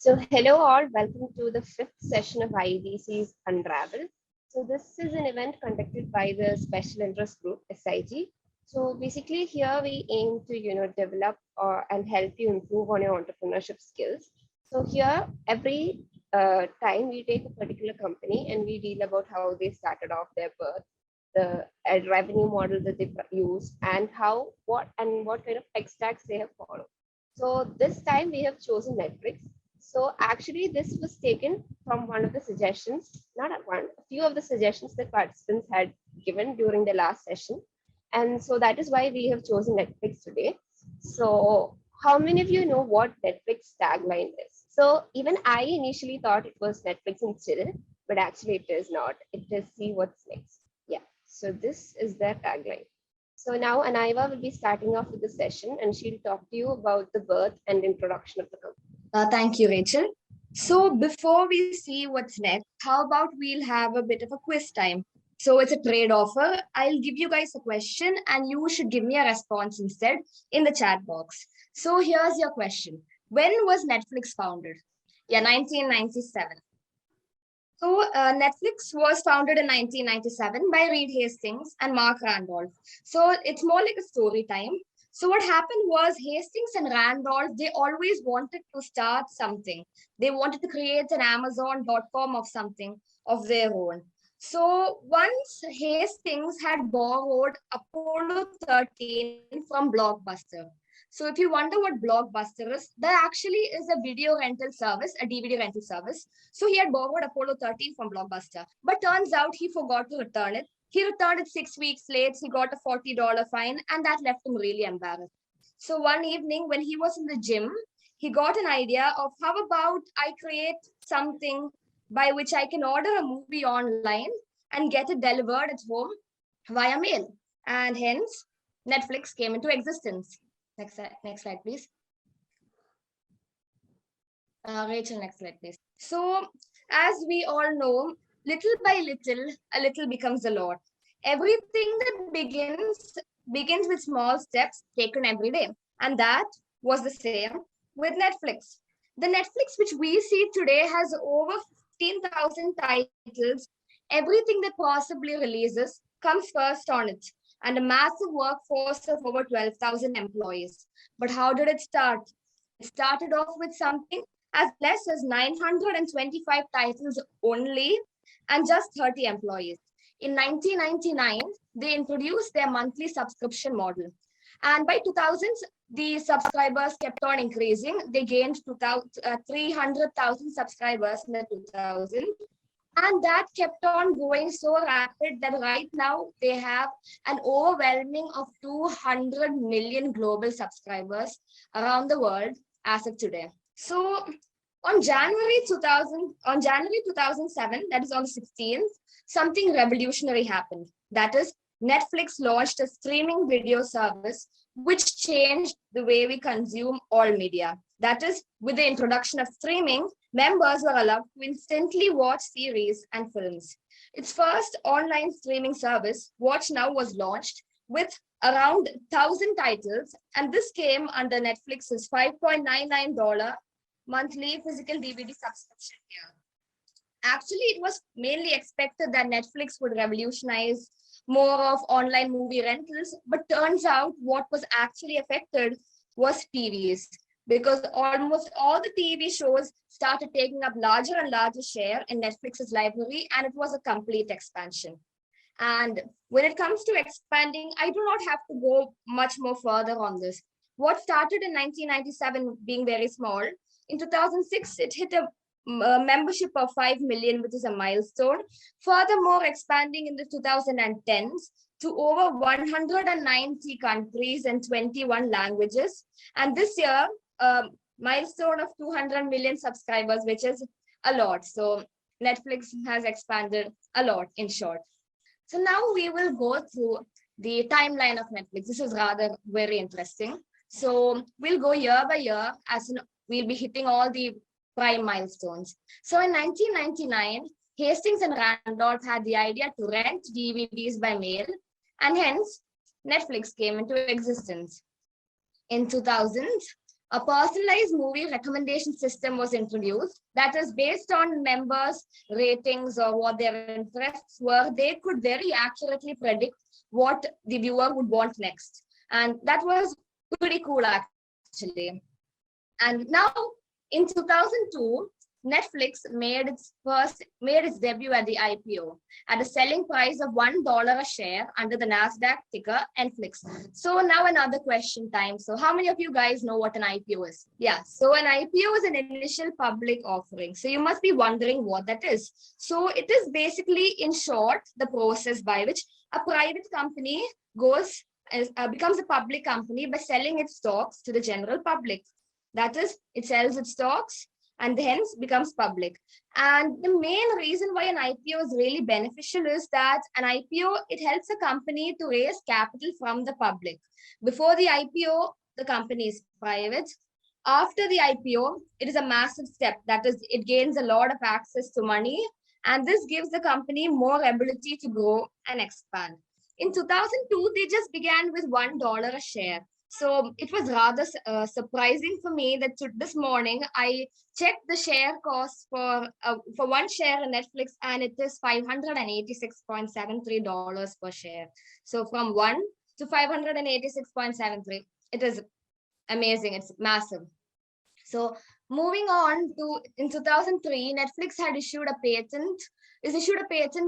So hello all, welcome to the fifth session of IEDC's Unravel. So this is an event conducted by the Special Interest Group, SIG. So basically here we aim to, develop and help you improve on your entrepreneurship skills. So here every time we take a particular company and we deal about how they started off their birth, the revenue model that they use and what kind of tech stacks they have followed. So this time we have chosen NetFlix. So actually, this was taken from one of the suggestions, not at one, a few of the suggestions that participants had given during the last session. And so that is why we have chosen NetFlix today. So how many of you know what Netflix tagline is? So even I initially thought it was Netflix and chill, but actually it is not. It is see what's next. Yeah, so this is their tagline. So now Anaiva will be starting off with the session and she'll talk to you about the birth and introduction of the company. Thank you, Rachel. So before we see what's next, how about we'll have a bit of a quiz time? So it's a trade offer. I'll give you guys a question and you should give me a response instead in the chat box. So here's your question. When was Netflix founded? Yeah, 1997. So Netflix was founded in 1997 by Reed Hastings and Mark Randolph. So it's more like a story time. So what happened was Hastings and Randolph, they always wanted to start something. They wanted to create an Amazon.com of something of their own. So once Hastings had borrowed Apollo 13 from Blockbuster. So if you wonder what Blockbuster is, that actually is a video rental service, a DVD rental service. So he had borrowed Apollo 13 from Blockbuster, but turns out he forgot to return it. He returned it 6 weeks late. He got a $40 fine, and that left him really embarrassed. So one evening when he was in the gym, he got an idea of how about I create something by which I can order a movie online and get it delivered at home via mail. And hence, Netflix came into existence. Next slide, please. Rachel, next slide, please. So, as we all know, little by little, a little becomes a lot. Everything that begins with small steps taken every day. And that was the same with Netflix. The Netflix which we see today has over 15,000 titles. Everything that possibly releases comes first on it, and a massive workforce of over 12,000 employees. But how did it start? It started off with something as less as 925 titles only and just 30 employees. In 1999, they introduced their monthly subscription model. And by 2000s, the subscribers kept on increasing. They gained 300,000 subscribers in the 2000s. And that kept on going so rapid that right now they have an overwhelming of 200 million global subscribers around the world as of today. So on January 2007, that is on the 16th, something revolutionary happened. That is, Netflix launched a streaming video service which changed the way we consume all media. That is, with the introduction of streaming, members were allowed to instantly watch series and films. Its first online streaming service, Watch Now, was launched with around 1,000 titles, and this came under Netflix's $5.99 monthly physical DVD subscription here. Actually, it was mainly expected that Netflix would revolutionize more of online movie rentals, but turns out what was actually affected was TVs, because almost all the TV shows started taking up larger and larger share in Netflix's library, and it was a complete expansion. And when it comes to expanding, I do not have to go much more further on this. What started in 1997 being very small, in 2006, it hit a membership of 5 million, which is a milestone. Furthermore, expanding in the 2010s to over 190 countries and 21 languages. And this year, milestone of 200 million subscribers, which is a lot. So Netflix has expanded a lot, in short. So now we will go through the timeline of Netflix. This is rather very interesting. So we'll go year by year, we'll be hitting all the prime milestones. So in 1999, Hastings and Randolph had the idea to rent DVDs by mail, and hence Netflix came into existence. In 2000s, A personalized movie recommendation system was introduced that is based on members' ratings or what their interests were. They could very accurately predict what the viewer would want next. And that was pretty cool, actually. And now in 2002, Netflix made its debut at the IPO at a selling price of $1 a share under the Nasdaq ticker NFLIX. So now another question time. So how many of you guys know what an IPO is? Yeah, so an IPO is an initial public offering. So you must be wondering what that is. So it is basically, in short, the process by which a private company becomes a public company by selling its stocks to the general public. That is, it sells its stocks and hence becomes public. And the main reason why an IPO is really beneficial is that an IPO, it helps a company to raise capital from the public. Before the IPO, the company is private. After the IPO, it is a massive step. That is, it gains a lot of access to money, and this gives the company more ability to grow and expand. In 2002, they just began with $1 a share. So it was rather surprising for me that this morning I checked the share cost for one share in Netflix, and it is $586.73 per share. So from 1 to 586.73, it is amazing. It's massive. So moving on to, in 2003, Netflix had issued a patent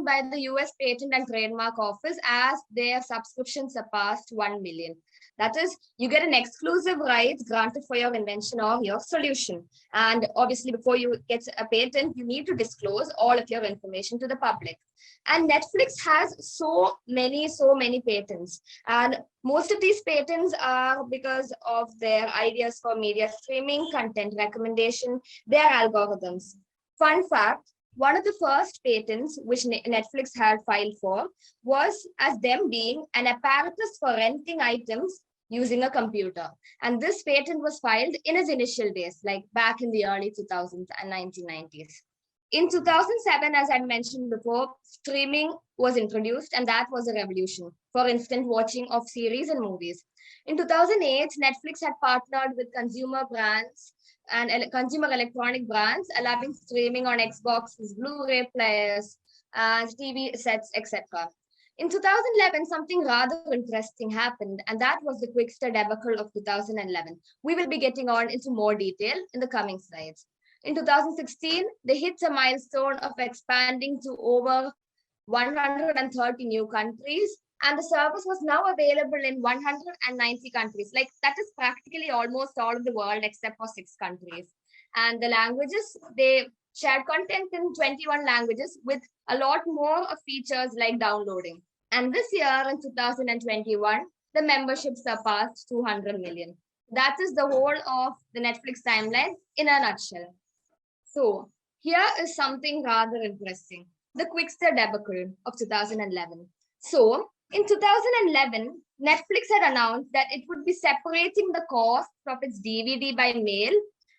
by the US Patent and Trademark Office as their subscription surpassed 1 million. That is, you get an exclusive right granted for your invention or your solution. And obviously, before you get a patent, you need to disclose all of your information to the public. And Netflix has so many patents. And most of these patents are because of their ideas for media streaming, content recommendation, their algorithms. Fun fact, one of the first patents which Netflix had filed for was as them being an apparatus for renting items using a computer. And this patent was filed in its initial days, like back in the early 2000s and 1990s. In 2007, as I mentioned before, streaming was introduced, and that was a revolution for instant watching of series and movies. In 2008, Netflix had partnered with consumer brands and consumer electronic brands, allowing streaming on Xboxes, Blu-ray players, and TV sets, etc. In 2011, something rather interesting happened, and that was the Quickster debacle of 2011. We will be getting on into more detail in the coming slides. In 2016, they hit a milestone of expanding to over 130 new countries, and the service was now available in 190 countries. Like, that is practically almost all of the world except for 6 countries. And the languages, they shared content in 21 languages with a lot more of features like downloading. And this year in 2021, the membership surpassed 200 million. That is the whole of the Netflix timeline in a nutshell. So here is something rather interesting. The Quickster debacle of 2011. So in 2011, Netflix had announced that it would be separating the cost of its DVD by mail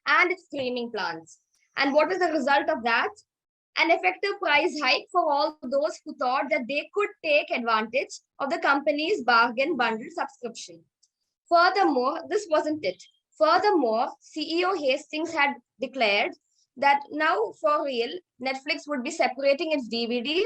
and its streaming plans. And what was the result of that? An effective price hike for all those who thought that they could take advantage of the company's bargain bundle subscription. Furthermore, this wasn't it. Furthermore, CEO Hastings had declared that now for real, Netflix would be separating its DVD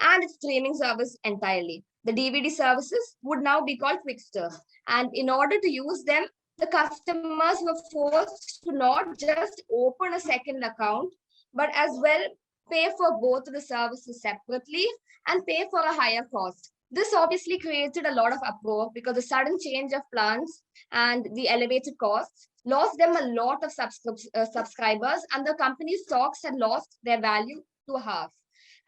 and its streaming service entirely. The DVD services would now be called Quickster. And in order to use them, the customers were forced to not just open a second account, but as well pay for both of the services separately and pay for a higher cost. This obviously created a lot of uproar because the sudden change of plans and the elevated costs lost them a lot of subscribers, and the company's stocks had lost their value to half.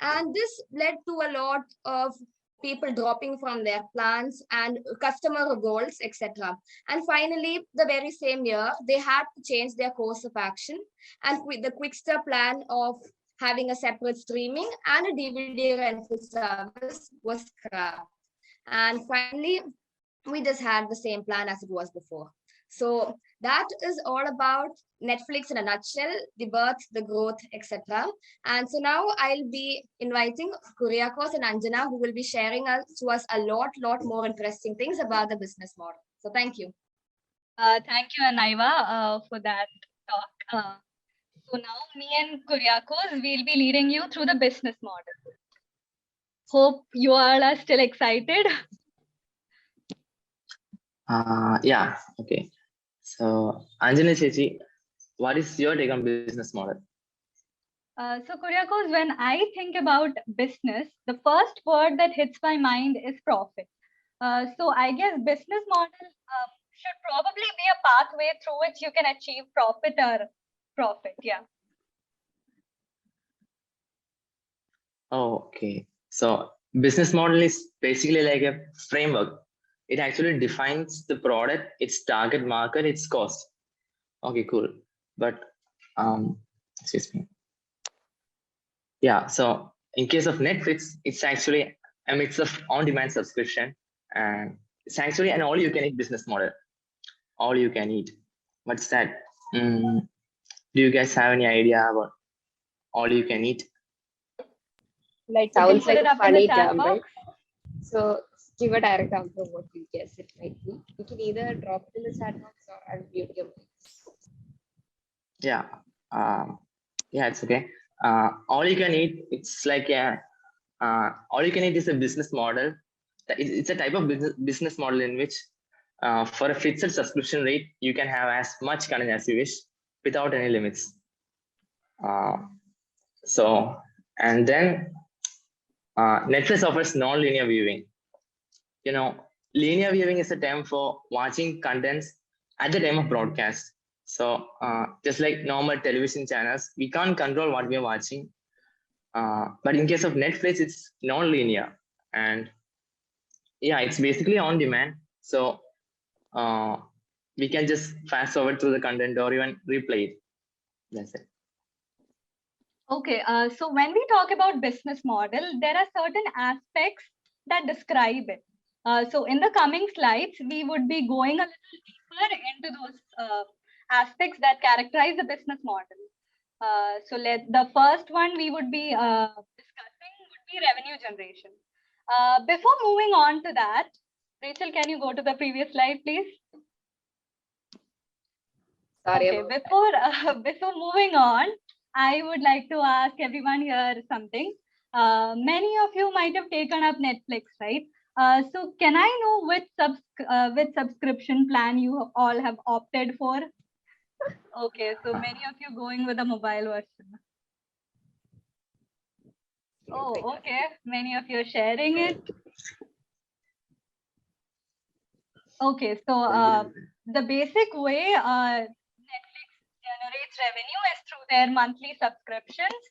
And this led to a lot of people dropping from their plans and customer goals, etc. And finally, the very same year, they had to change their course of action, and with the Quickster plan of having a separate streaming and a DVD rental service was scrapped. And finally, we just had the same plan as it was before. So that is all about Netflix in a nutshell, the birth, the growth, etc. And so now I'll be inviting Kuriakos and Anjana, who will be sharing to us a lot more interesting things about the business model. So thank you. Thank you, Anaiva, for that talk. So now me and Kuryakos, we'll be leading you through the business model. Hope you all are still excited. Yeah, okay. So, Anjali Chechi, what is your take on business model? So Kuryakos, when I think about business, the first word that hits my mind is profit. So I guess business model should probably be a pathway through which you can achieve profit. Yeah. Oh, okay. So, business model is basically like a framework. It actually defines the product, its target market, its cost. Okay, cool. But, excuse me. Yeah, so in case of Netflix, it's actually a mix of on-demand subscription, and it's actually an all-you-can-eat business model. All you can eat. What's that? Do you guys have any idea about all you can eat? Like You can sounds put like it a up in the funny chat term, box. right? So give a direct answer of what you guess it might be. You can either drop it in the chat box or unmute your mic. Yeah, yeah, it's okay. All you can eat. It's like all you can eat is a business model. It's a type of business model in which, for a fixed subscription rate, you can have as much content as you wish without any limits. So, and then Netflix offers non-linear viewing. You know, linear viewing is a term for watching contents at the time of broadcast. So just like normal television channels, we can't control what we are watching. But in case of Netflix, it's non-linear, and yeah, it's basically on demand. So we can just fast forward through the content or even replay it. That's it. Okay, so when we talk about business model, there are certain aspects that describe it. So in the coming slides, we would be going a little deeper into those aspects that characterize the business model. So the first one we would be discussing would be revenue generation. Before moving on to that, Rachel, can you go to the previous slide, please? Sorry. Okay, before moving on, I would like to ask everyone here something. Many of you might have taken up Netflix, right? So can I know which subscription plan you all have opted for? Okay, so many of you going with the mobile version. Oh, okay. Many of you are sharing it. Okay, so the basic way Netflix generates revenue is through their monthly subscriptions,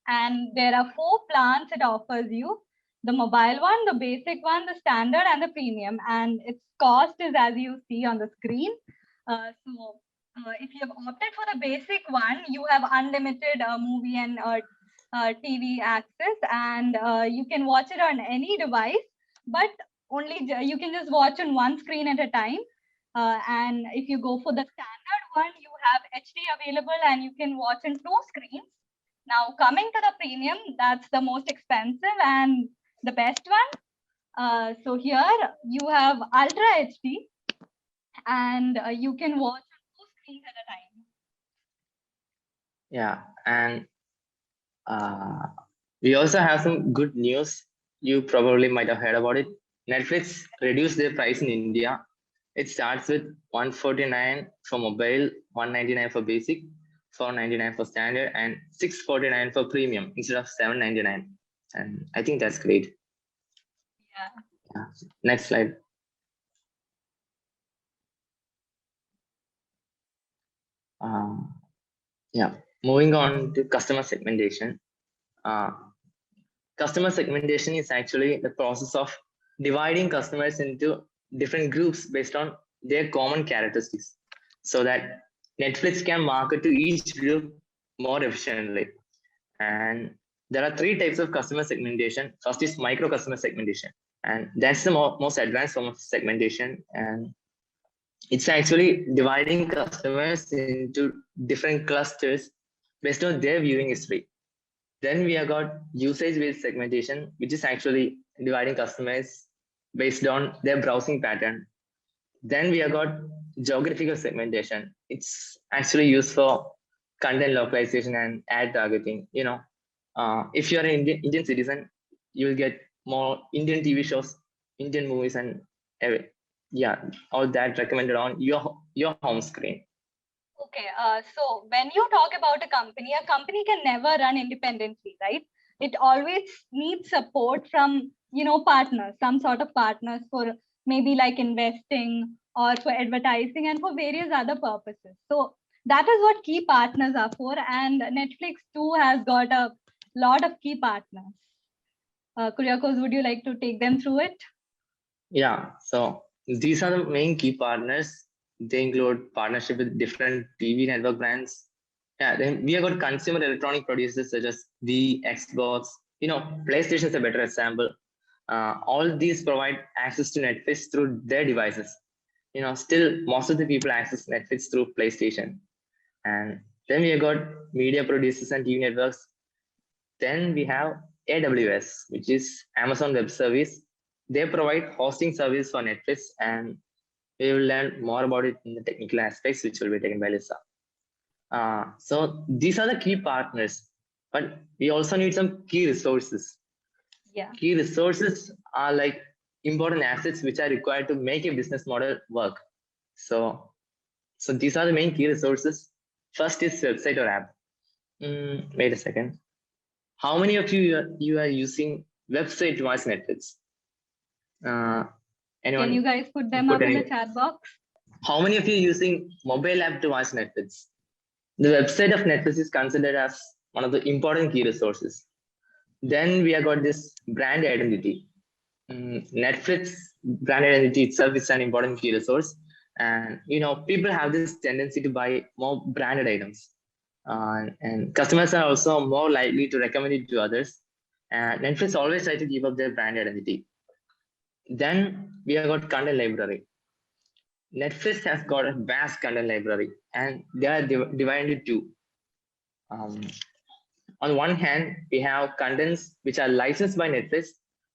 and there are 4 plans it offers you: the mobile one, the basic one, the standard, and the premium. And its cost is as you see on the screen. If you have opted for the basic one, you have unlimited movie and TV access, and you can watch it on any device, but only you can just watch on one screen at a time. And if you go for the standard one, you have HD available and you can watch in 2 screens. Now coming to the premium, that's the most expensive and the best one. So here you have Ultra HD, and you can watch on 2 screens at a time. Yeah, and we also have some good news. You probably might have heard about it. Netflix reduced their price in India. It starts with 149 for mobile, 199 for basic, 499 for standard, and 649 for premium instead of 799. And I think that's great. Yeah. Next slide. Yeah. Moving on to customer segmentation. Customer segmentation is actually the process of dividing customers into different groups based on their common characteristics, so that Netflix can market to each group more efficiently. And there are 3 types of customer segmentation. First is micro customer segmentation, and that's the most advanced form of segmentation. And it's actually dividing customers into different clusters based on their viewing history. Then we have got usage-based segmentation, which is actually dividing customers based on their browsing pattern. Then we have got geographical segmentation. It's actually used for content localization and ad targeting. If you're an Indian citizen, you'll get more Indian TV shows, Indian movies, and yeah, all that recommended on your home screen. Okay, so when you talk about a company can never run independently, right? It always needs support from, partners, some sort of partners for maybe like investing or for advertising and for various other purposes. So that is what key partners are for. And Netflix too has got a lot of key partners. Kuryakos, would you like to take them through it? Yeah, so these are the main key partners. They include partnership with different TV network brands. Yeah, then we have got consumer electronic producers such as the Xbox. PlayStation is a better example. All these provide access to Netflix through their devices. Still most of the people access Netflix through PlayStation. And then we have got media producers and TV networks. Then we have AWS, which is Amazon Web Service. They provide hosting service for Netflix, and we will learn more about it in the technical aspects, which will be taken by Lisa. So these are the key partners, but we also need some key resources. Yeah. Key resources are like important assets which are required to make a business model work. So these are the main key resources. First is website or app. Wait a second. How many of you are using website to watch Netflix? Anyone? Can you guys put them up in the chat box? How many of you are using mobile app to watch Netflix? The website of Netflix is considered as one of the important key resources. Then we have got this brand identity. Netflix brand identity itself is an important key resource. And people have this tendency to buy more branded items. And customers are also more likely to recommend it to others. And Netflix always try to keep up their brand identity. Then we have got content library. Netflix has got a vast content library, and they are divided into two. On one hand, we have contents which are licensed by Netflix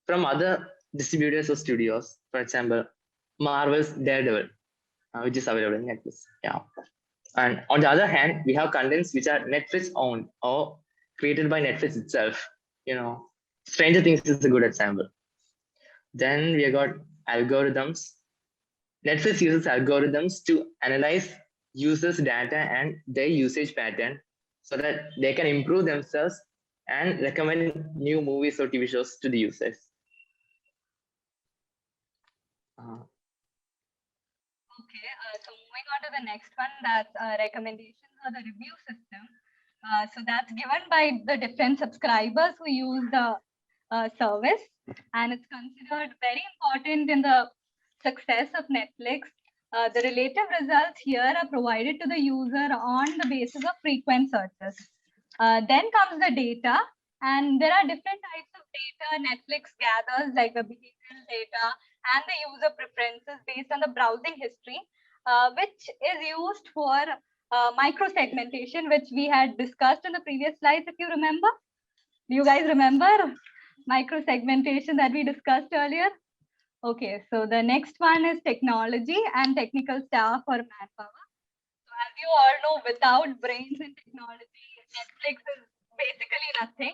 from other distributors or studios. For example, Marvel's Daredevil, which is available in Netflix. Yeah. And on the other hand, we have contents which are Netflix owned or created by Netflix itself. Stranger Things is a good example. Then we have got algorithms. Netflix uses algorithms to analyze users' data and their usage pattern so that they can improve themselves and recommend new movies or TV shows to the users. Okay, so moving on to the next one, that's recommendations or the review system. So that's given by the different subscribers who use the service, and it's considered very important in the success of Netflix. The relative results here are provided to the user on the basis of frequent searches. Then comes the data, and there are different types of data Netflix gathers, like the behavioral data and the user preferences based on the browsing history, which is used for micro-segmentation, which we had discussed in the previous slides, if you remember. Do you guys remember micro-segmentation that we discussed earlier? Okay, so the next one is technology and technical staff or manpower. So as you all know, without brains in technology, Netflix is basically nothing.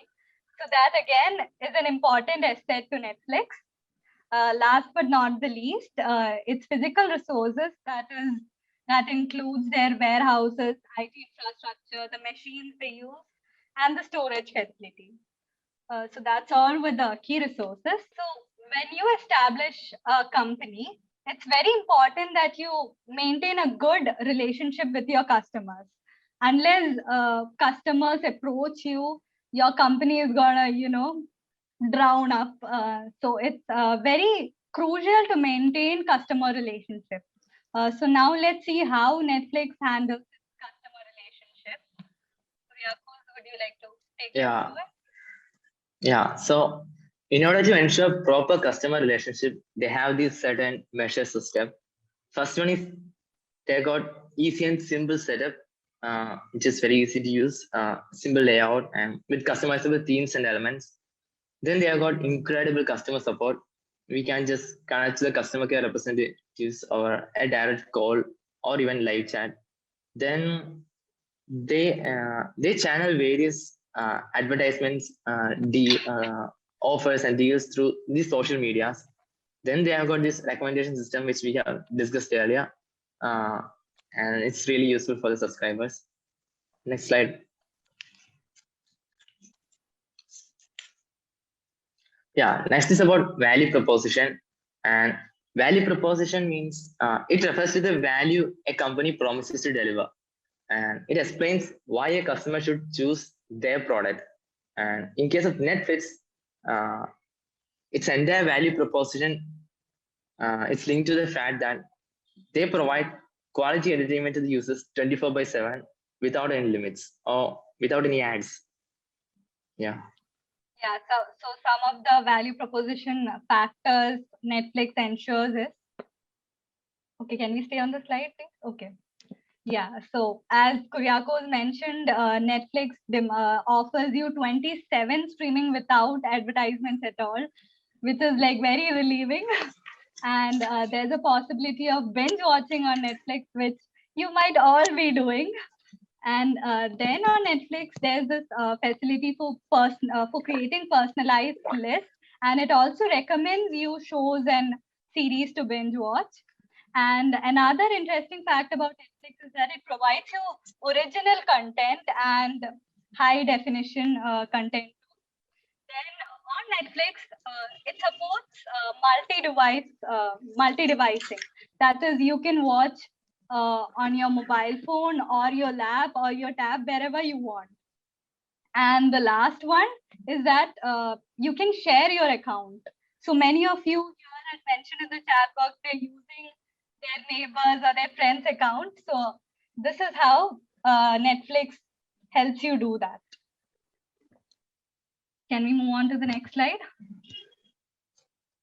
So that again is an important asset to Netflix. Last but not the least, its physical resources, that includes their warehouses, IT infrastructure, the machines they use, and the storage facility. So that's all with the key resources. So when you establish a company, it's very important that you maintain a good relationship with your customers. Unless customers approach you, your company is gonna, drown up. So it's very crucial to maintain customer relationship. So now let's see how Netflix handles customer relationship. So would you like to take it over? Yeah. So in order to ensure proper customer relationship, they have these certain measure system. First one is they got easy and simple setup, which is very easy to use, simple layout and with customizable themes and elements. Then they have got incredible customer support. We can just connect to the customer care representatives or a direct call or even live chat. Then they channel various advertisements, offers and deals through these social medias. Then they have got this recommendation system which we have discussed earlier, uh, and it's really useful for the subscribers. Next slide. Yeah, next is about value proposition. And value proposition means it refers to the value a company promises to deliver. And it explains why a customer should choose their product. And in case of Netflix, uh, its entire value proposition, it's linked to the fact that they provide quality entertainment to the users 24/7 without any limits or without any ads. Yeah. Yeah, so some of the value proposition factors Netflix ensures is, okay, can we stay on the slide, please? Okay. Yeah, so as Kuryakos mentioned, Netflix offers you 27 streaming without advertisements at all, which is like very relieving. And there's a possibility of binge watching on Netflix, which you might all be doing. And then on Netflix, there's this facility for creating personalized lists, and it also recommends you shows and series to binge watch. And another interesting fact about Netflix is that it provides you original content and high definition content. Then on Netflix, it supports multi-device, That is, you can watch on your mobile phone or your lap or your tab wherever you want. And the last one is that you can share your account. So many of you here had mentioned in the chat box they're using their neighbors or their friends' account. So this is how Netflix helps you do that. Can we move on to the next slide?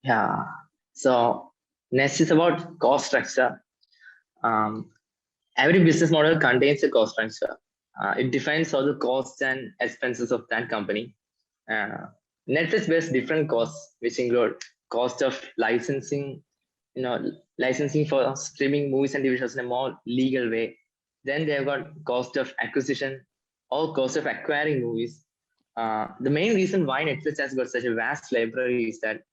Yeah. So next is about cost structure. Every business model contains a cost structure. It defines all the costs and expenses of that company. Netflix bears different costs, which include cost of licensing, licensing for streaming movies and TV shows in a more legal way. Then they've got cost of acquisition or cost of acquiring movies. The main reason why Netflix has got such a vast library is that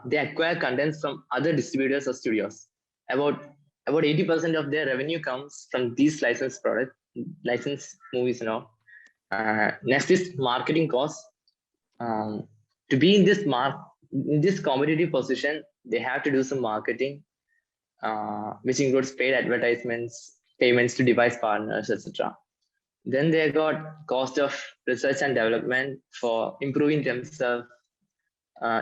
they acquire contents from other distributors or studios. About 80% of their revenue comes from these licensed products, licensed movies and all. Next is marketing costs. To be in this competitive position, they have to do some marketing, which includes paid advertisements, payments to device partners, etc. Then they got cost of research and development for improving themselves,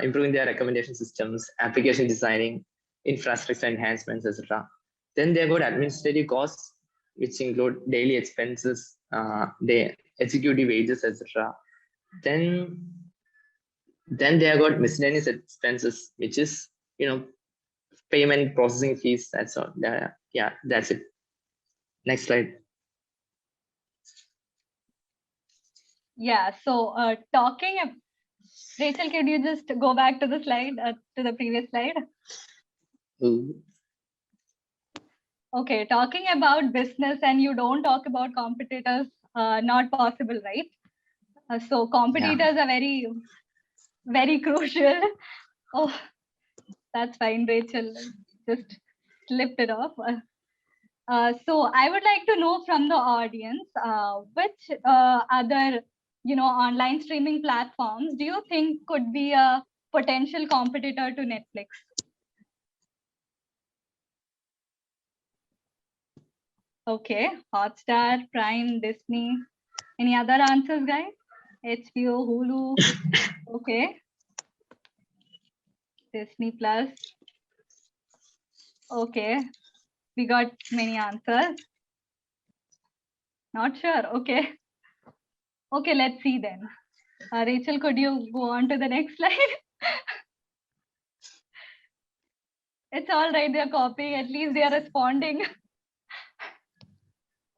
improving their recommendation systems, application designing, infrastructure enhancements, etc. Then they got administrative costs, which include daily expenses, the executive wages, etc. Then they have got miscellaneous expenses, which is payment processing fees. That's all. Yeah, that's it. Next slide. Yeah. So Rachel, could you just go back to the slide, to the previous slide? Ooh. Okay, talking about business and you don't talk about competitors, not possible, right? So competitors are very, very crucial. Oh, that's fine, Rachel. Just slipped it off. So I would like to know from the audience, which other online streaming platforms do you think could be a potential competitor to Netflix? Okay, Hotstar, Prime, Disney. Any other answers, guys? HBO, Hulu. Okay. Disney Plus. Okay. We got many answers. Not sure. Okay. Okay, let's see then. Rachel, could you go on to the next slide? It's all right. They're copying. At least they are responding.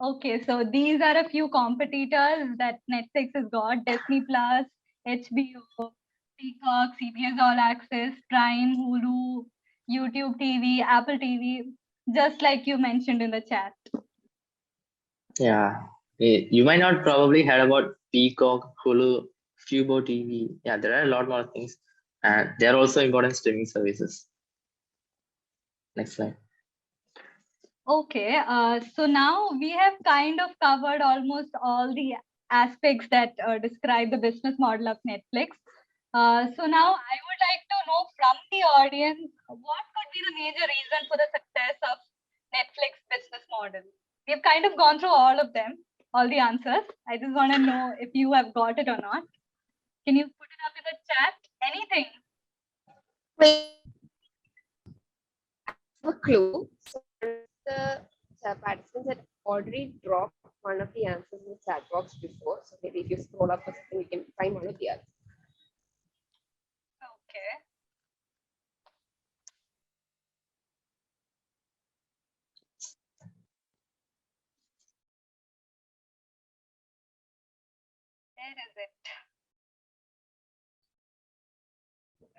Okay, so these are a few competitors that Netflix has got: Disney Plus, HBO, Peacock, CBS All Access, Prime, Hulu, YouTube TV, Apple TV. just like you mentioned in the chat. Yeah, you might not probably heard about Peacock, Hulu, Fubo TV. Yeah, there are a lot more things, and they are also important streaming services. Next slide. Okay, so now we have kind of covered almost all the aspects that describe the business model of Netflix. So now I would like to know from the audience, what could be the major reason for the success of Netflix business model? We've kind of gone through all of them, all the answers. I just want to know if you have got it or not. Can you put it up in the chat? Anything? Wait, I have a clue. So the participants had already dropped one of the answers in the chat box before. So maybe if you scroll up or something, you can find one of the others. Okay. Where is it?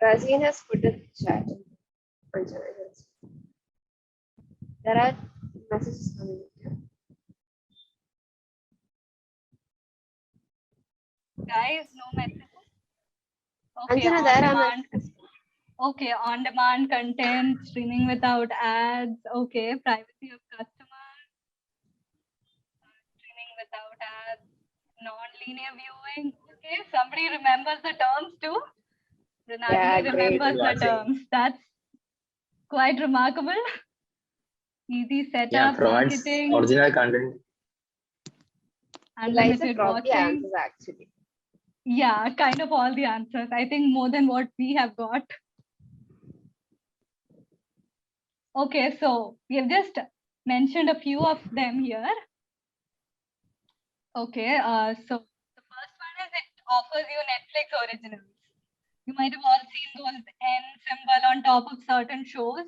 Razeen has put a chat. There are messages coming in. Guys, no messages. Okay, Anjana, on there are demand. messages. Okay, on demand content, streaming without ads. Okay, privacy of customers, streaming without ads, non-linear viewing. Okay, somebody remembers the terms too. Yeah, Renali great. remembers the terms. That's quite remarkable. Easy Yeah, setup, provides marketing, original content. You guys have unlimited dropped the watching. answers actually. Yeah, kind of all the answers. I think more than what we have got. Okay, so we have just mentioned a few of them here. Okay, so the first one is it offers you Netflix originals. You might have all seen those N symbol on top of certain shows.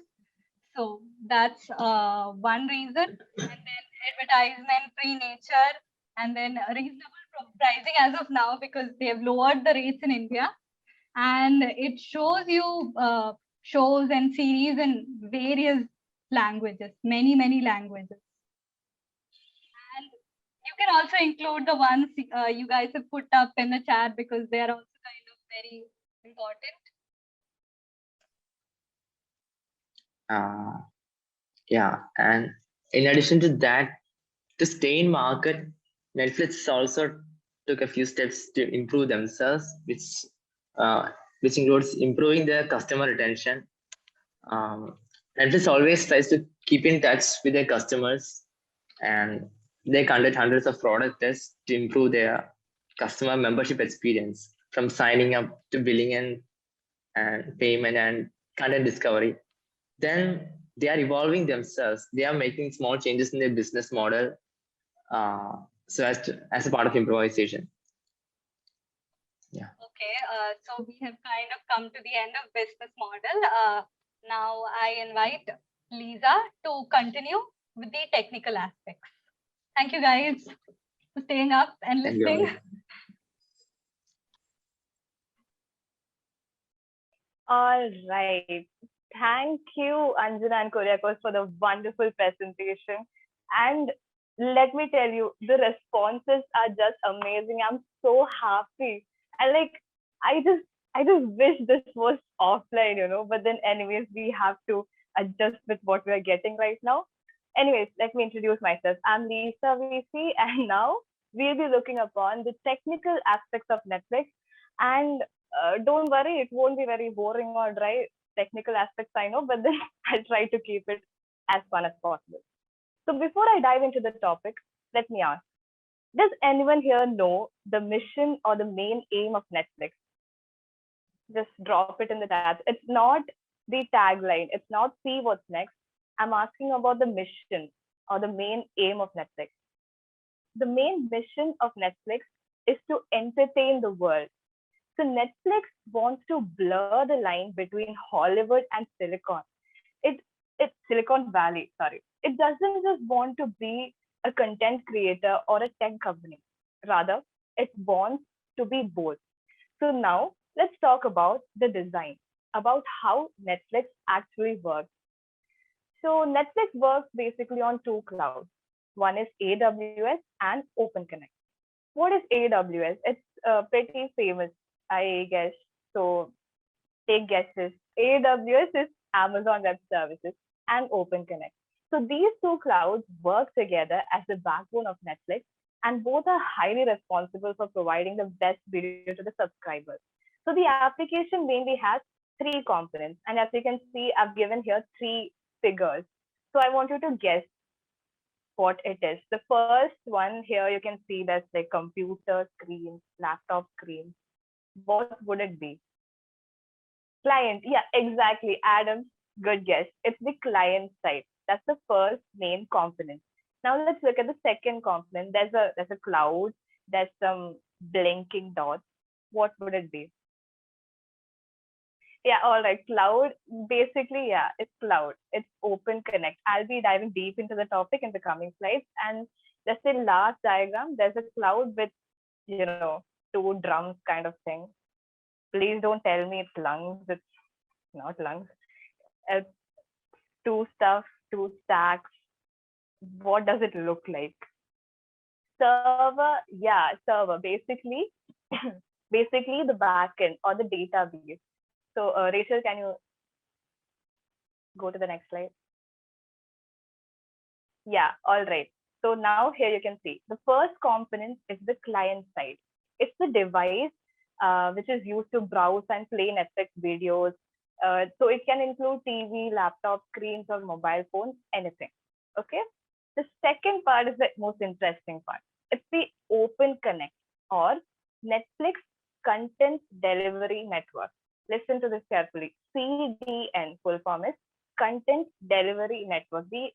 So that's one reason. And then advertisement free nature, and then reasonable pricing as of now because they have lowered the rates in India. And it shows you shows and series in various languages, many languages. And you can also include the ones you guys have put up in the chat because they are also kind of very important. Yeah, and in addition to that, to stay in market, Netflix also took a few steps to improve themselves, which includes improving their customer retention. Netflix always tries to keep in touch with their customers, and they conduct hundreds of product tests to improve their customer membership experience, from signing up to billing and payment and content discovery. Then they are evolving themselves. They are making small changes in their business model, so as a part of improvisation. Yeah. Okay, so we have kind of come to the end of business model. Now I invite Lisa to continue with the technical aspects. Thank you guys for staying up and Thank you. listening. All right. Thank you, Anjana and Koryakos, for the wonderful presentation. And let me tell you, the responses are just amazing. I'm so happy. And I just wish this was offline, but then anyways, we have to adjust with what we're getting right now. Anyways, let me introduce myself. I'm Lisa VC, and now we'll be looking upon the technical aspects of Netflix. And don't worry, it won't be very boring or dry. Technical aspects I know, but then I'll try to keep it as fun as possible. So before I dive into the topic, let me ask, does anyone here know the mission or the main aim of Netflix? Just drop it in the chat. It's not the tagline. It's not see what's next. I'm asking about the mission or the main aim of Netflix. The main mission of Netflix is to entertain the world. So Netflix wants to blur the line between Hollywood and It's Silicon Valley, sorry. It doesn't just want to be a content creator or a tech company. Rather, it wants to be both. So now let's talk about the design, about how Netflix actually works. So Netflix works basically on two clouds. One is AWS and OpenConnect. What is AWS? It's pretty famous, I guess. So take guesses. AWS is Amazon Web Services and OpenConnect. So these two clouds work together as the backbone of Netflix, and both are highly responsible for providing the best video to the subscribers. So the application mainly has three components, and as you can see, I've given here three figures. So I want you to guess what it is. The first one here, you can see there's like computer screen, laptop screen. What would it be? Client. Yeah, exactly. Adam, good guess. It's the client side. That's the first main component. Now let's look at the second component. There's a cloud. There's some blinking dots. What would it be? Yeah, all right. Cloud, basically, yeah, it's cloud. It's open connect. I'll be diving deep into the topic in the coming slides. And just the last diagram, there's a cloud with, two drums kind of thing. Please don't tell me it's lungs. It's not lungs. It's two stuff, two stacks. What does it look like? Server, yeah, server. Basically, basically the backend or the database. So Rachel, can you go to the next slide? Yeah, all right. So now here you can see the first component is the client side. It's the device which is used to browse and play Netflix videos. So it can include TV, laptop screens, or mobile phones, anything. Okay. The second part is the most interesting part. It's the Open Connect or Netflix Content Delivery Network. Listen to this carefully. CDN, full form is Content Delivery Network. The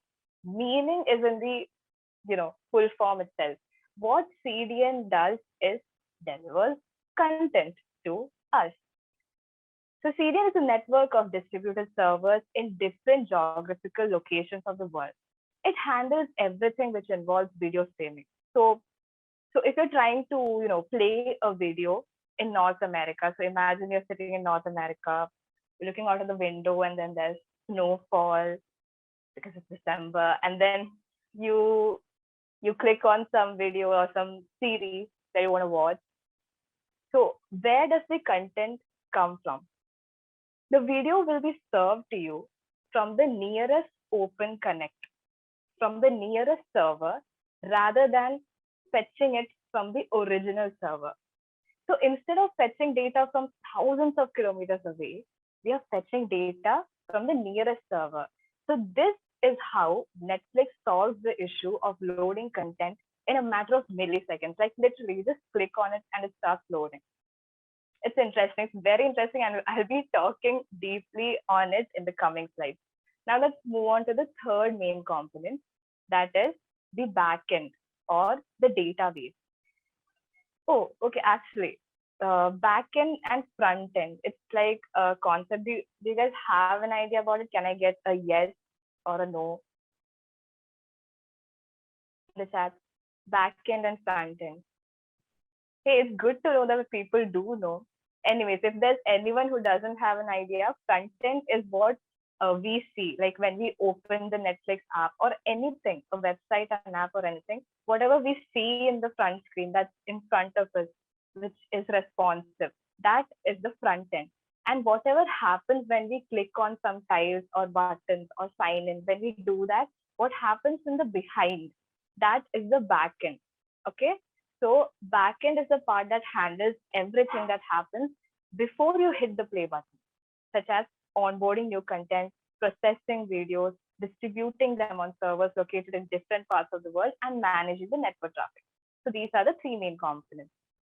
meaning is in the full form itself. What CDN does is delivers content to us. So CDN is a network of distributed servers in different geographical locations of the world. It handles everything which involves video streaming. So if you're trying to play a video in North America, so imagine you're sitting in North America, you're looking out of the window, and then there's snowfall because it's December, and then you click on some video or some series that you want to watch. So where does the content come from? The video will be served to you from the nearest open connect, from the nearest server, rather than fetching it from the original server. So instead of fetching data from thousands of kilometers away, we are fetching data from the nearest server. So this is how Netflix solves the issue of loading content in a matter of milliseconds. Like literally, you just click on it and it starts loading. It's interesting. It's very interesting, and I'll be talking deeply on it in the coming slides. Now let's move on to the third main component, that is the backend or the database. Oh, okay. Actually, backend and front end. It's like a concept. Do you guys have an idea about it? Can I get a yes or a no in the chat? Backend and front end. Hey, it's good to know that people do know. Anyways, if there's anyone who doesn't have an idea, front end is what we see, like when we open the Netflix app or anything, a website, an app, or anything, whatever we see in the front screen that's in front of us, which is responsive, that is the front end. And whatever happens when we click on some tiles or buttons or sign in, when we do that, what happens in the behind, that is the back end. Okay. So backend is the part that handles everything that happens before you hit the play button, such as onboarding new content, processing videos, distributing them on servers located in different parts of the world, and managing the network traffic. So these are the three main components.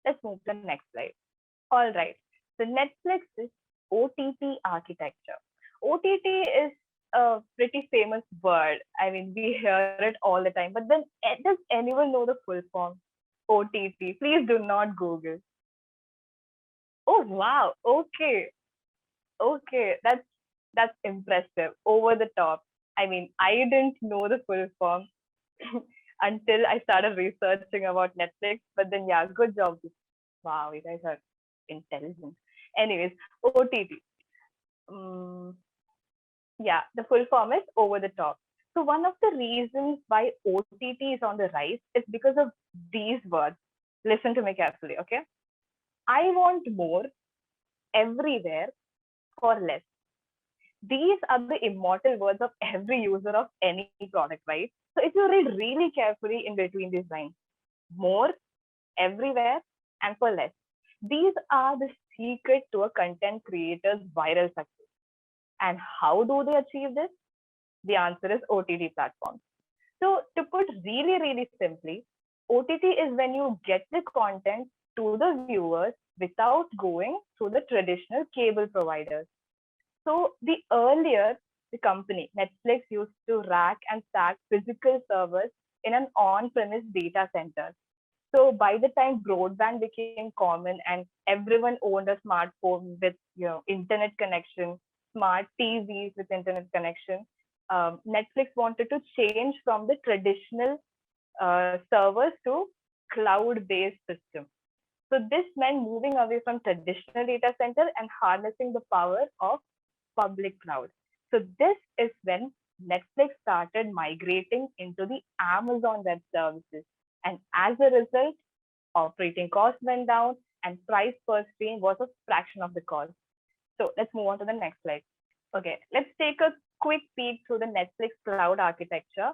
Let's move to the next slide. All right. So Netflix is OTT architecture. OTT is a pretty famous word. I mean, we hear it all the time, but then does anyone know the full form? OTT. Please do not Google. Oh wow. Okay. Okay. That's impressive. Over the top. I mean, I didn't know the full form until I started researching about Netflix. But then yeah, good job. Wow, you guys are intelligent. Anyways, OTT. Yeah, the full form is over the top. So one of the reasons why OTT is on the rise is because of these words. Listen to me carefully, okay? I want more everywhere for less. These are the immortal words of every user of any product, right? So if you read really carefully in between these lines, more, everywhere, and for less. These are the secret to a content creator's viral success. And how do they achieve this? The answer is OTT platforms. So to put really, really simply, OTT is when you get the content to the viewers without going through the traditional cable providers. So the earlier the company, Netflix, used to rack and stack physical servers in an on-premise data center. So by the time broadband became common and everyone owned a smartphone with internet connection, smart TVs with internet connection, Netflix wanted to change from the traditional servers to cloud-based system. So this meant moving away from traditional data center and harnessing the power of public cloud. So this is when Netflix started migrating into the Amazon Web Services. And as a result, operating costs went down and price per stream was a fraction of the cost. So let's move on to the next slide. Okay, let's take a quick peek through the Netflix cloud architecture.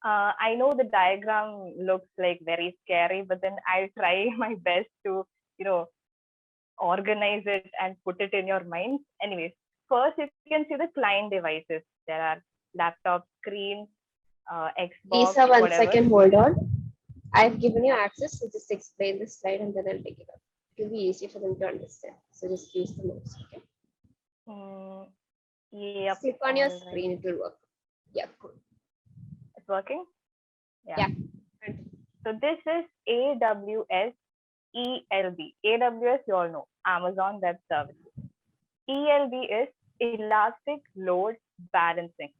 I know the diagram looks like very scary, but then I'll try my best to, organize it and put it in your mind. Anyways, first you can see the client devices. There are laptop screens, Xbox, Lisa, one whatever. second, hold on. I've given you access, so just explain the slide and then I'll take it up. It will be easy for them to understand. So just use the mouse, okay? Yep. Click on your all right. screen, it will work. Yeah, cool. It's working? Yeah. So this is AWS ELB. AWS, you all know, Amazon Web Services. ELB is Elastic Load Balancing.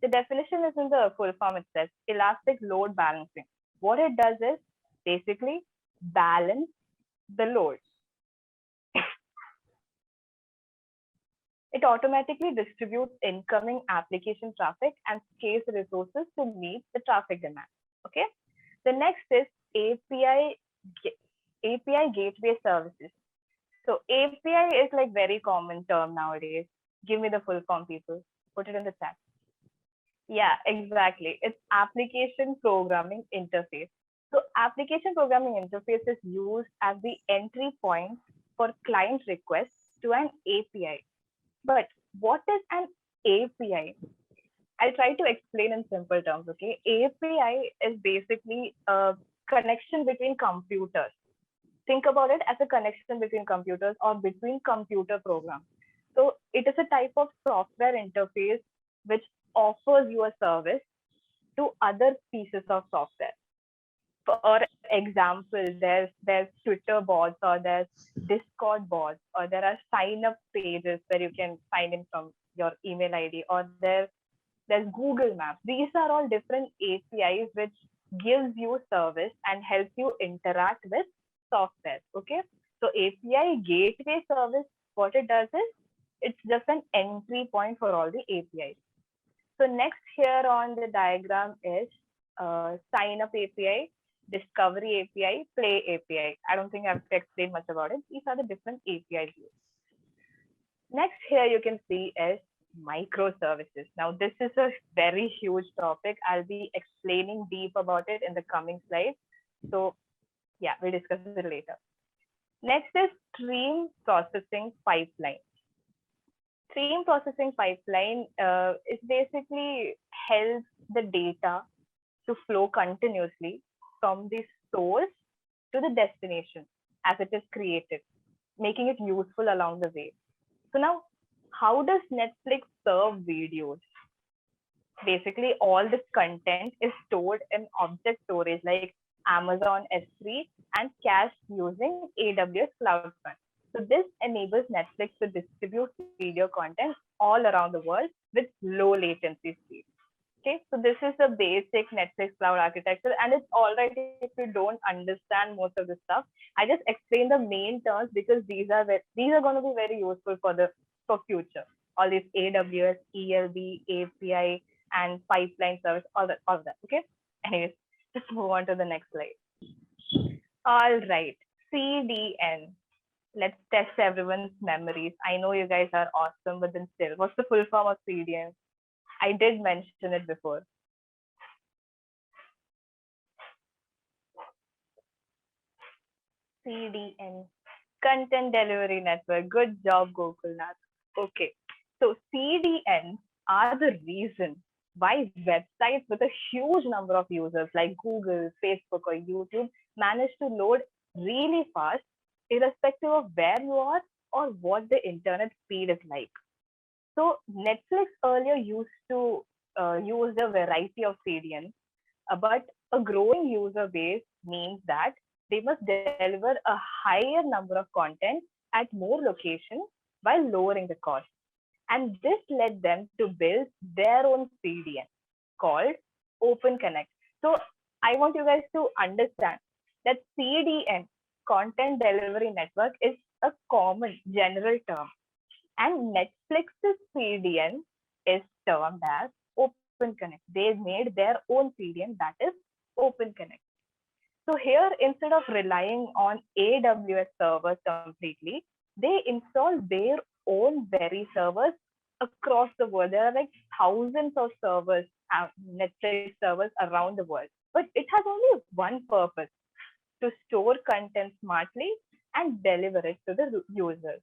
The definition is in the full form itself, Elastic Load Balancing. What it does is basically balance the load. It automatically distributes incoming application traffic and scales resources to meet the traffic demand. Okay. The next is API gateway services. So API is like very common term nowadays. Give me the full form, people. Put it in the chat. Yeah, exactly. It's application programming interface. So application programming interface is used as the entry point for client requests to an API. But what is an API? I'll try to explain in simple terms, okay? API is basically a connection between computers. Think about it as a connection between computers or between computer programs. So it is a type of software interface which offers you a service to other pieces of software. For example, there's Twitter bots or there's Discord bots or there are sign up pages where you can sign in from your email ID or there's Google Maps. These are all different APIs which gives you service and helps you interact with software. Okay, so API gateway service, what it does is it's just an entry point for all the APIs. So next here on the diagram is sign up API, discovery API, play API. I don't think I have to explain much about it. These are the different APIs used. Next here you can see is microservices. Now this is a very huge topic. I'll be explaining deep about it in the coming slides. So yeah, we'll discuss it later. Next is stream processing pipeline. Stream processing pipeline is basically helps the data to flow continuously from the source to the destination as it is created, making it useful along the way. So now, how does Netflix serve videos? Basically, all this content is stored in object storage like Amazon S3 and cached using AWS CloudFront. So this enables Netflix to distribute video content all around the world with low latency speed. Okay, so this is the basic Netflix cloud architecture, and it's all right if you don't understand most of the stuff. I just explain the main terms because these are going to be very useful for future. all these AWS, ELB, API, and pipeline service, all of that. Okay. Anyways, just move on to the next slide. All right, CDN. Let's test everyone's memories. I know you guys are awesome, but then still, what's the full form of CDN? I did mention it before. CDN, Content Delivery Network. Good job, Gokulnath. Okay, so CDNs are the reason why websites with a huge number of users like Google, Facebook, or YouTube manage to load really fast, irrespective of where you are or what the internet speed is like. So Netflix earlier used to use a variety of CDNs, but a growing user base means that they must deliver a higher number of content at more locations while lowering the cost. And this led them to build their own CDN called Open Connect. So I want you guys to understand that CDN, Content Delivery Network, is a common general term. And Netflix's CDN is termed as Open Connect. They made their own CDN, that is Open Connect. So here, instead of relying on AWS servers completely, they install their own very servers across the world. There are like thousands of servers, Netflix servers around the world. But it has only one purpose: to store content smartly and deliver it to the users.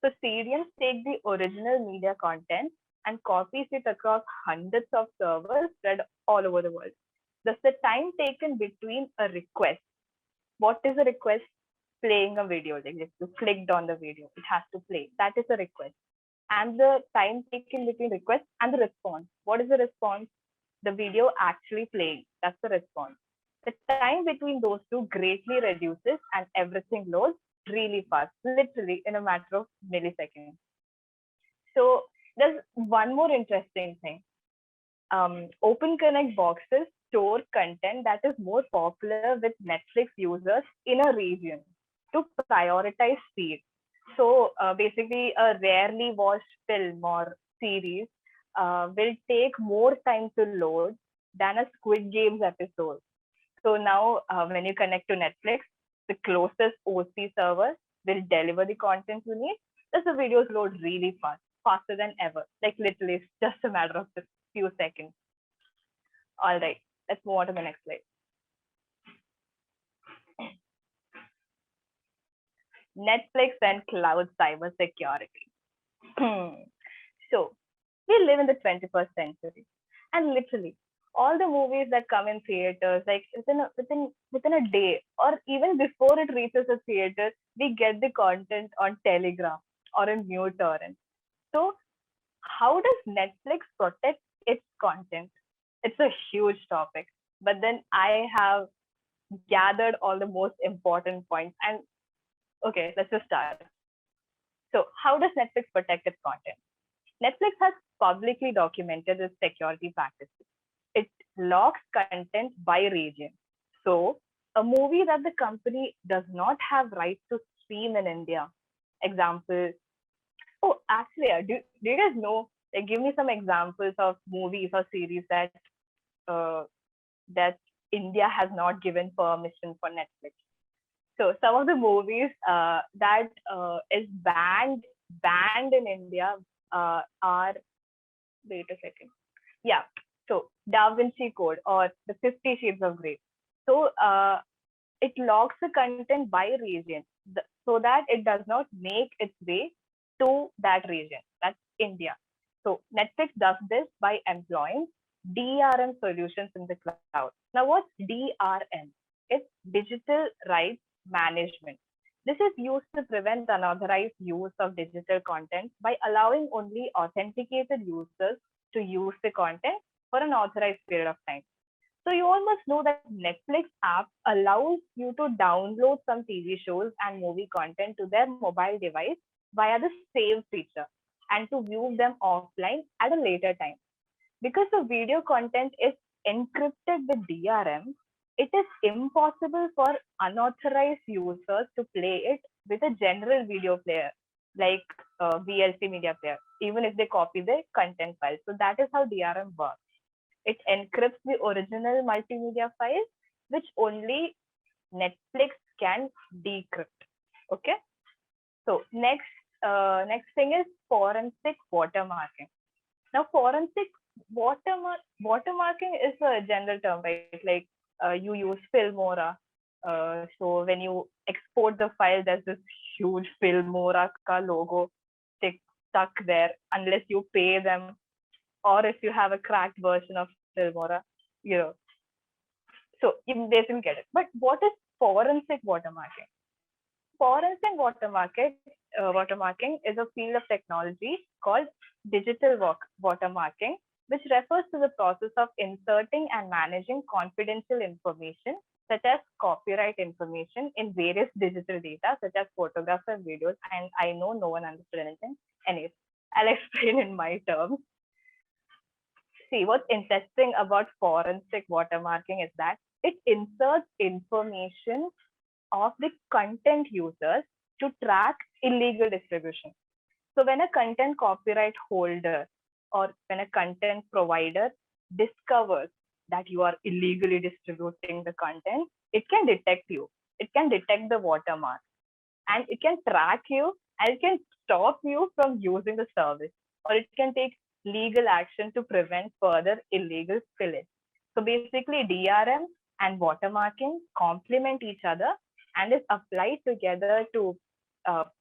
So CDNs take the original media content and copies it across hundreds of servers spread all over the world. Thus, the time taken between a request. What is a request? Playing a video. Like if you clicked on the video, it has to play. That is a request. And the time taken between request and the response. What is the response? The video actually playing. That's the response. The time between those two greatly reduces and everything loads really fast, literally in a matter of milliseconds. So there's one more interesting thing. Open Connect boxes store content that is more popular with Netflix users in a region to prioritize speed. So basically, a rarely watched film or series will take more time to load than a Squid Games episode. So now, when you connect to Netflix, the closest OC server will deliver the content you need. Thus, the videos load really fast, faster than ever. Like literally, it's just a matter of a few seconds. All right, let's move on to the next slide. Netflix and cloud cybersecurity. So, we live in the 21st century, and literally, all the movies that come in theaters, like within a day, or even before it reaches a theater, we get the content on Telegram or in torrent. So, how does Netflix protect its content? It's a huge topic, but then I have gathered all the most important points. And okay, let's just start. So, how does Netflix protect its content? Netflix has publicly documented its security practices. It locks content by region. So, a movie that the company does not have rights to stream in India, example. Oh, actually, do you guys know? Like, give me some examples of movies or series uh, that India has not given permission for Netflix. So some of the movies that is banned in India are, wait a second. Yeah. So Da Vinci Code or the 50 Shades of Grey. So it locks the content by region so that it does not make its way to that region. That's India. So Netflix does this by employing DRM solutions in the cloud. Now, what's DRM? It's digital rights management. This is used to prevent unauthorized use of digital content by allowing only authenticated users to use the content for an authorized period of time. So you all must know that Netflix app allows you to download some TV shows and movie content to their mobile device via the save feature and to view them offline at a later time. Because the video content is encrypted with DRM, it is impossible for unauthorized users to play it with a general video player like VLC media player. even if they copy the content file. So that is how DRM works. It encrypts the original multimedia file, which only Netflix can decrypt. Okay. So next thing is forensic watermarking. Now, forensic watermarking is a general term, right? Like you use Filmora. So when you export the file, there's this huge Filmora ka logo stuck there, unless you pay them, or if you have a cracked version of Filmora, you know. So you basically get it. But what is forensic watermarking? Forensic watermarking is a field of technology called digital watermarking, which refers to the process of inserting and managing confidential information, such as copyright information, in various digital data, such as photographs and videos. And I know no one understood anything. Anyways, I'll explain in my terms. See, what's interesting about forensic watermarking is that it inserts information of the content users to track illegal distribution. So when a content copyright holder or when a content provider discovers that you are illegally distributing the content, it can detect you. It can detect the watermark, and it can track you, and it can stop you from using the service, or it can take legal action to prevent further illegal spillage. So basically, DRM and watermarking complement each other and is applied together to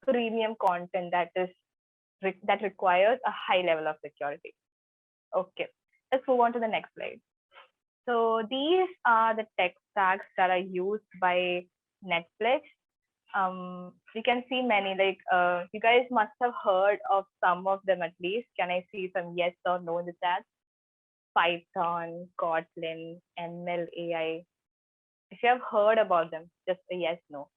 premium content that requires a high level of security. Okay, let's move on to the next slide. So these are the tech stacks that are used by Netflix. You can see many, like you guys must have heard of some of them at least. Can I see some yes or no in the chat? Python, Kotlin, ML, AI. If you have heard about them, just a yes, no.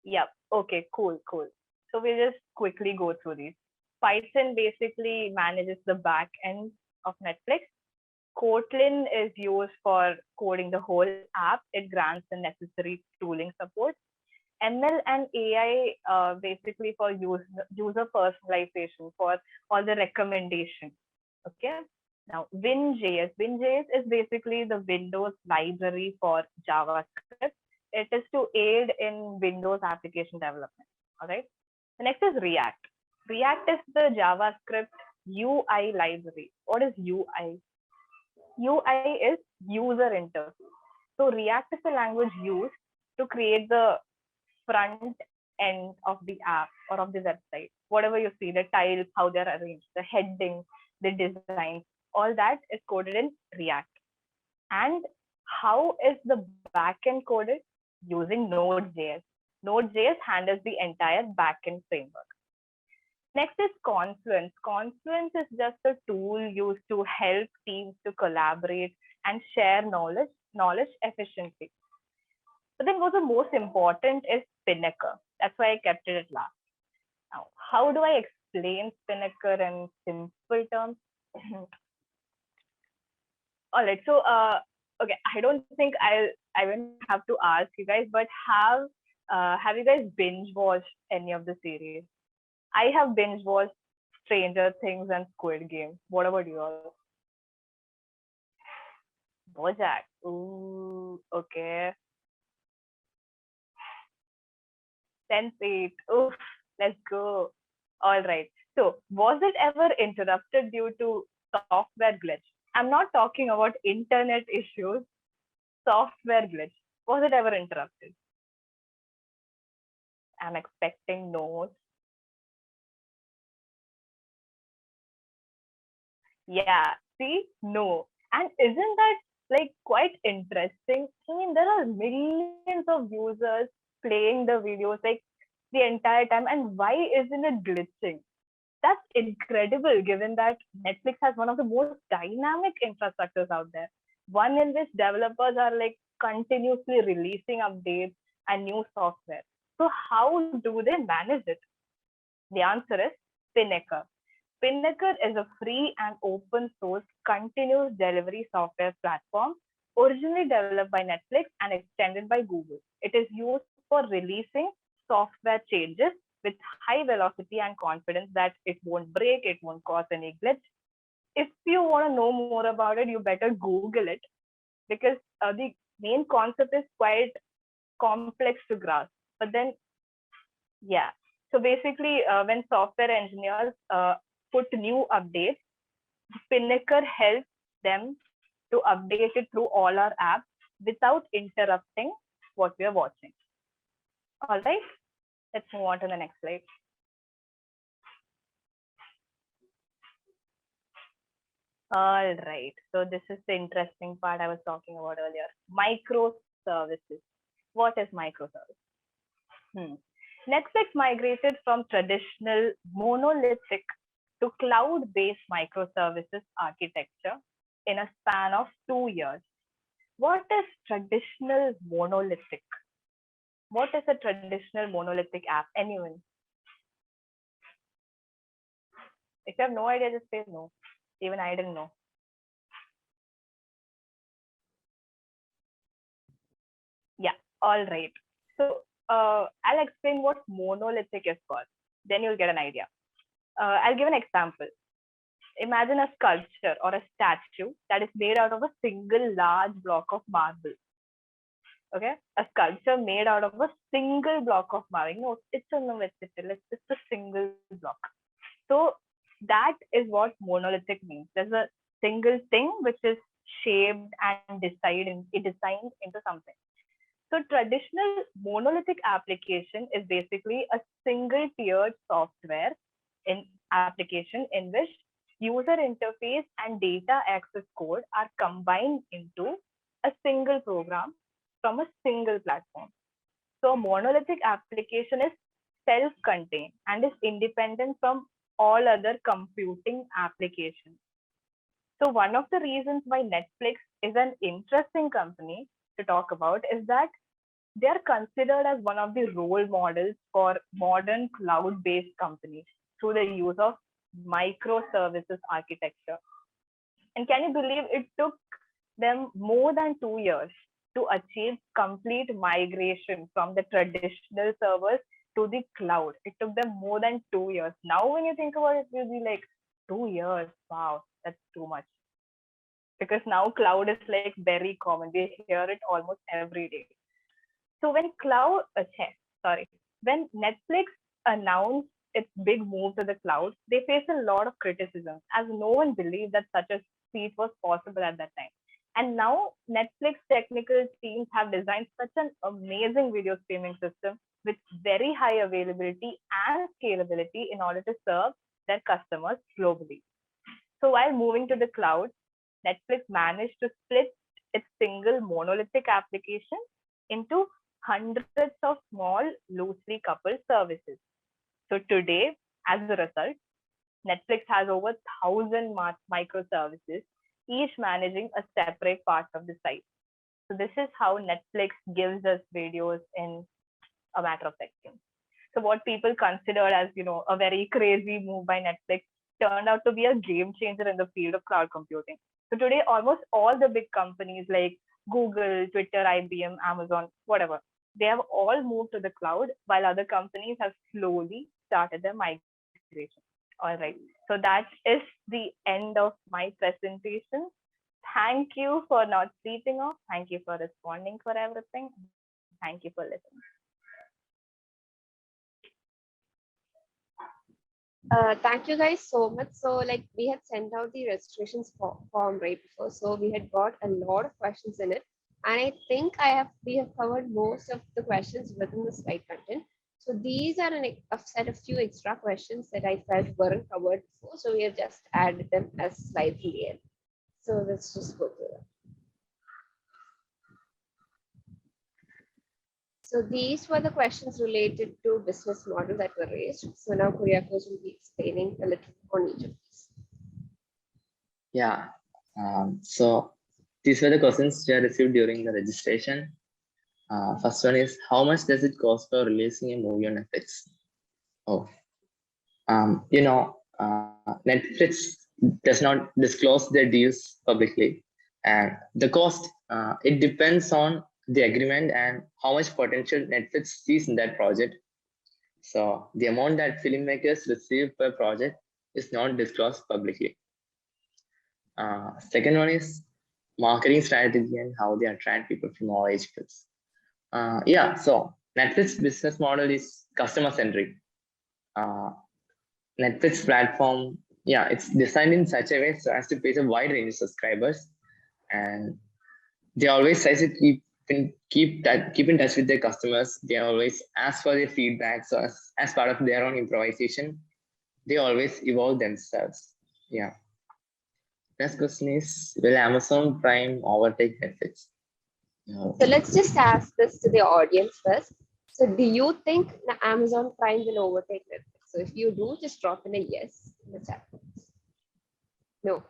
Yep. Okay, cool. So we'll just quickly go through these. Python basically manages the back end of Netflix. Kotlin is used for coding the whole app. It grants the necessary tooling support. ML and AI basically for user personalization, for all the recommendations. Okay. Now, WinJS. WinJS is basically the Windows library for JavaScript. It is to aid in Windows application development. All right. The next is React. React is the JavaScript UI library. What is UI? UI is user interface. So React is a language used to create the front end of the app or of the website. Whatever you see, the tiles, how they're arranged, the heading, the design, all that is coded in React. And how is the backend coded? Using Node.js. Node.js handles the entire backend framework. Next is Confluence. Confluence is just a tool used to help teams to collaborate and share knowledge efficiently. But then what's the most important is Spinnaker. That's why I kept it at last. Now, how do I explain Spinnaker in simple terms? All right. So, okay, I don't think I will have to ask you guys, but have you guys binge watched any of the series? I have binge watched Stranger Things and Squid Game. What about you all? BoJack. Ooh, okay. Sense8. Oof, let's go. All right. So, was it ever interrupted due to software glitch? I'm not talking about internet issues. Software glitch. Was it ever interrupted? I'm expecting no's. Yeah, see, no. And isn't that like quite interesting? I mean, there are millions of users playing the videos like the entire time, and why isn't it glitching? That's incredible given that Netflix has one of the most dynamic infrastructures out there. One in which developers are like continuously releasing updates and new software. So how do they manage it? The answer is Spinnaker. Spinnaker is a free and open source continuous delivery software platform originally developed by Netflix and extended by Google. It is used for releasing software changes with high velocity and confidence that it won't break, it won't cause any glitch. If you want to know more about it, you better Google it, because the main concept is quite complex to grasp. But then, yeah. So basically, when software engineers put new updates, Spinnaker helps them to update it through all our apps without interrupting what we are watching. All right, let's move on to the next slide. All right, so this is the interesting part I was talking about earlier. Microservices. What is microservice? Netflix migrated from traditional monolithic to cloud-based microservices architecture in a span of 2 years. What is traditional monolithic? What is a traditional monolithic app? Anyone? If you have no idea, just say no. Even I didn't know. Yeah, all right. So I'll explain what monolithic is for. Then you'll get an idea. I'll give an example. Imagine a sculpture or a statue that is made out of a single large block of marble. Okay, a sculpture made out of a single block of marble. No, it's a single block. So that is what monolithic means. There's a single thing which is shaped and designed into something. So traditional monolithic application is basically a single tiered software application in which user interface and data access code are combined into a single program from a single platform. So a monolithic application is self-contained and is independent from all other computing applications. So one of the reasons why Netflix is an interesting company to talk about is that they are considered as one of the role models for modern cloud-based companies through the use of microservices architecture. And can you believe it took them more than 2 years to achieve complete migration from the traditional servers to the cloud? It took them more than 2 years. Now, when you think about it, you'll be like, 2 years, wow, that's too much. Because now cloud is like very common. We hear it almost every day. So when when Netflix announced its big move to the cloud, they faced a lot of criticism as no one believed that such a feat was possible at that time. And now Netflix technical teams have designed such an amazing video streaming system with very high availability and scalability in order to serve their customers globally. So while moving to the cloud, Netflix managed to split its single monolithic application into hundreds of small, loosely coupled services. So today, as a result, Netflix has over 1,000 microservices, each managing a separate part of the site. So this is how Netflix gives us videos in a matter of seconds. So what people considered as, a very crazy move by Netflix turned out to be a game changer in the field of cloud computing. So today, almost all the big companies like Google, Twitter, IBM, Amazon, whatever, they have all moved to the cloud, while other companies have slowly started their migration. All right. So that is the end of my presentation. Thank you for not sleeping off. Thank you for responding for everything. Thank you for listening. Thank you guys so much. So we had sent out the registrations form right before. So we had got a lot of questions in it. And I think we have covered most of the questions within the slide content. So these are a set of few extra questions that I felt weren't covered before. So we have just added them as slides in the end. So let's just go through them. So these were the questions related to business model that were raised. So now Kuriakos will be explaining a little on each of these. Yeah. So these were the questions we received during the registration. First one is, how much does it cost for releasing a movie on Netflix? Netflix does not disclose their deals publicly, and the cost it depends on the agreement and how much potential Netflix sees in that project. So the amount that filmmakers receive per project is not disclosed publicly. Second one is marketing strategy and how they attract people from all age groups. Yeah, so Netflix business model is customer centric. Netflix platform, yeah, it's designed in such a way so as to reach a wide range of subscribers, and they always try to keep in touch with their customers. They always ask for their feedback. So as part of their own improvisation, they always evolve themselves. Yeah. Next question is, will Amazon Prime overtake Netflix? No. So let's just ask this to the audience first. So do you think the Amazon Prime will overtake Netflix? So if you do, just drop in a yes in the chat box. No.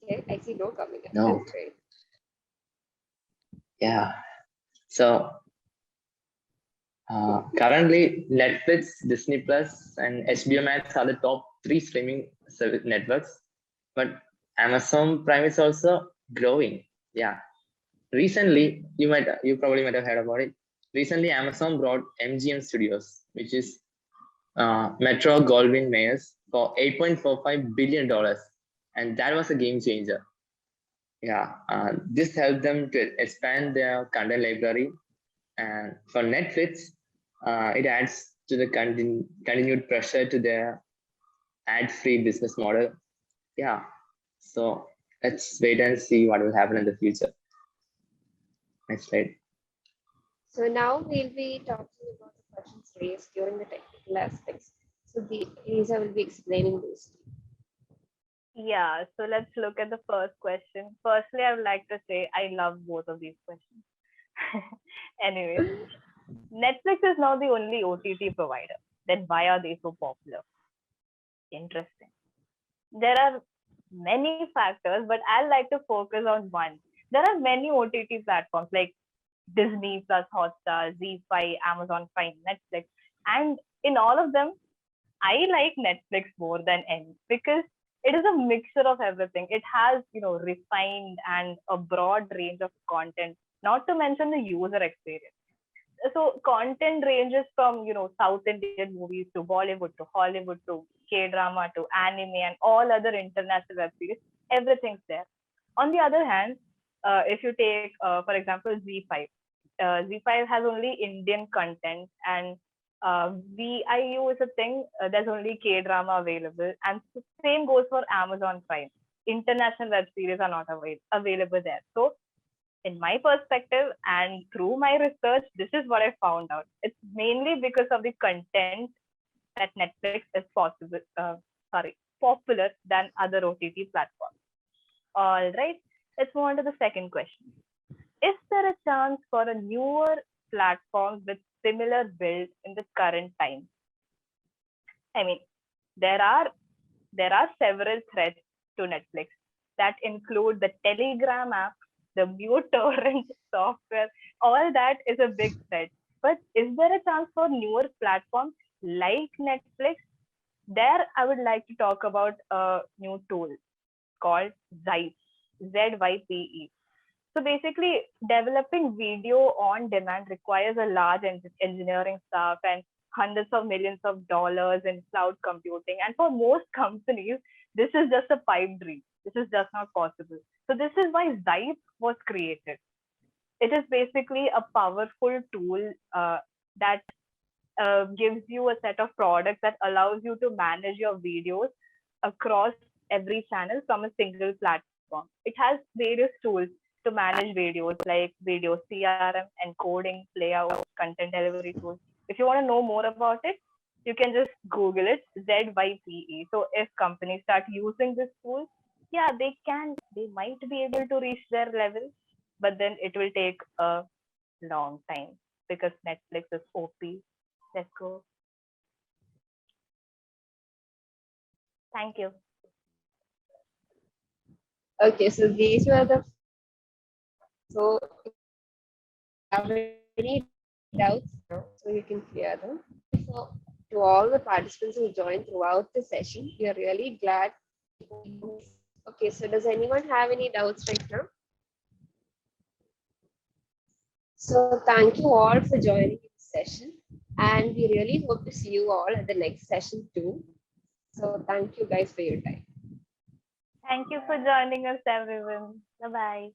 Okay, I see no coming up. No. That's great. Yeah. So currently, Netflix, Disney Plus, and HBO Max are the top 3 streaming service networks. But Amazon Prime is also growing. Yeah. Recently, you probably might have heard about it. Recently, Amazon brought MGM Studios, which is Metro Goldwyn Mayers, for $8.45 billion. And that was a game changer. Yeah, this helped them to expand their content library. And for Netflix, it adds to the continued pressure to their ad-free business model. Yeah, so let's wait and see what will happen in the future. Next slide. So now we'll be talking about the questions raised during the technical aspects. So Lisa will be explaining those. Yeah, so let's look at the first question. Firstly, I would like to say I love both of these questions. Anyways, Netflix is now the only OTT provider. Then why are they so popular? Interesting. There are many factors, but I'd like to focus on one. There are many OTT platforms like Disney Plus, Hotstar, Z5, Amazon Prime, Netflix, and in all of them, I like Netflix more than any because it is a mixture of everything. It has, refined and a broad range of content, not to mention the user experience. So content ranges from, South Indian movies to Bollywood to Hollywood to K-drama to anime and all other international web series. Everything's there. On the other hand, if you take, for example, Z5, Z5 has only Indian content, and VIU is a thing. There's only K-drama available, and same goes for Amazon Prime. International web series are not available there. So, in my perspective and through my research, this is what I found out. It's mainly because of the content that Netflix is popular than other OTT platforms. All right, let's move on to the second question. Is there a chance for a newer platform with similar build in the current time? I mean, there are several threats to Netflix that include the Telegram app, the mute torrent software. All that is a big threat. But is there a chance for newer platforms like Netflix? There, I would like to talk about a new tool called Zype, ZYPE. So basically, developing video on demand requires a large engineering staff and hundreds of millions of dollars in cloud computing. And for most companies, this is just a pipe dream. This is just not possible. So this is why Zype was created. It is basically a powerful tool that gives you a set of products that allows you to manage your videos across every channel from a single platform. It has various tools to manage videos like video CRM, encoding, layout, content delivery tools. If you want to know more about it, you can just Google it, ZYPE. So if companies start using this tool, yeah, they might be able to reach their level, but then it will take a long time because Netflix is OP. Let's go. Thank you. Okay, so these were the. So, if you have any doubts now, so you can clear them. So, to all the participants who joined throughout the session, we are really glad. Okay, so does anyone have any doubts right now? So, thank you all for joining the session. And we really hope to see you all at the next session too. So thank you guys for your time. Thank you for joining us, everyone. Bye-bye.